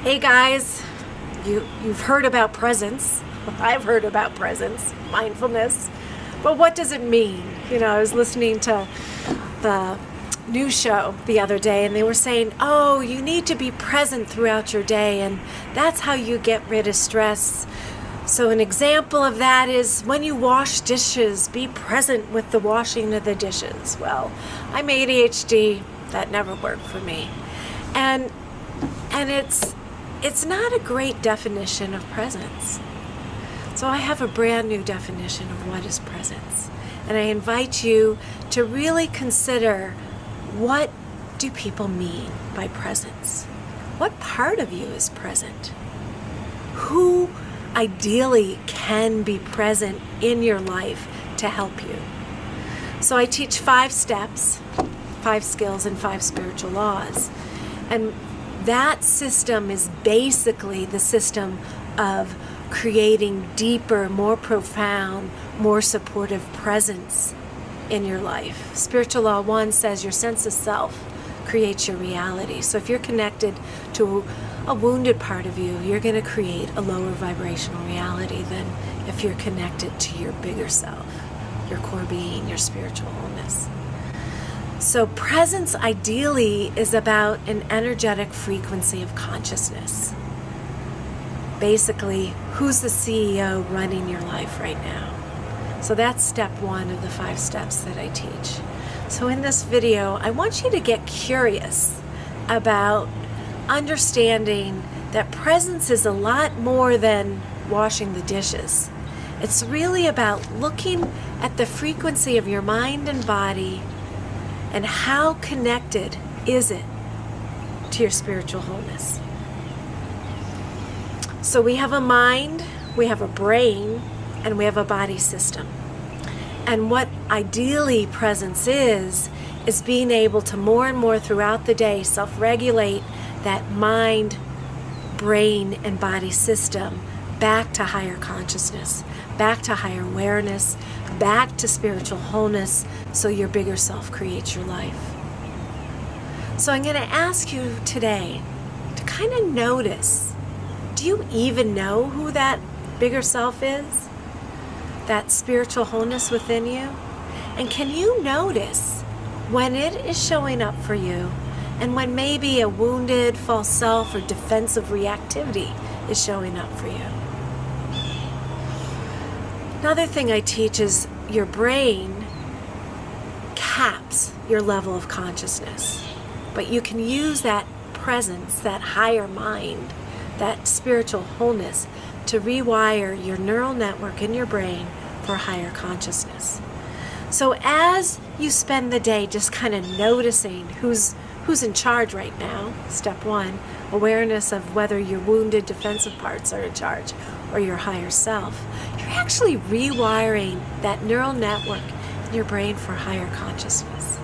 Hey guys, you've heard about presence. I've heard about presence, mindfulness. But what does it mean? I was listening to the news show the other day and they were saying, oh, you need to be present throughout your day and that's how you get rid of stress. So an example of that is when you wash dishes, be present with the washing of the dishes. Well, I'm ADHD, that never worked for me. And it's not a great definition of presence. So I have a brand new definition of what is presence. And I invite you to really consider, what do people mean by presence? What part of you is present? Who ideally can be present in your life to help you? So I teach 5 steps, 5 skills, and 5 spiritual laws. And that system is basically the system of creating deeper, more profound, more supportive presence in your life. Spiritual Law 1 says your sense of self creates your reality. So if you're connected to a wounded part of you, you're going to create a lower vibrational reality than if you're connected to your bigger self, your core being, your spiritual wholeness. So presence ideally is about an energetic frequency of consciousness. Basically, who's the CEO running your life right now? So that's step 1 of the 5 steps that I teach. So in this video, I want you to get curious about understanding that presence is a lot more than washing the dishes. It's really about looking at the frequency of your mind and body and how connected is it to your spiritual wholeness. So we have a mind, we have a brain, and we have a body system. And what ideally presence is being able to more and more throughout the day self-regulate that mind, brain, and body system back to higher consciousness, back to higher awareness, back to spiritual wholeness, so your bigger self creates your life. So I'm going to ask you today to kind of notice, do you even know who that bigger self is? That spiritual wholeness within you? And can you notice when it is showing up for you and when maybe a wounded false self or defensive reactivity is showing up for you? Another thing I teach is your brain caps your level of consciousness, but you can use that presence, that higher mind, that spiritual wholeness to rewire your neural network in your brain for higher consciousness. So as you spend the day just kind of noticing who's in charge right now, step 1, awareness of whether your wounded defensive parts are in charge or your higher self, you're actually rewiring that neural network in your brain for higher consciousness.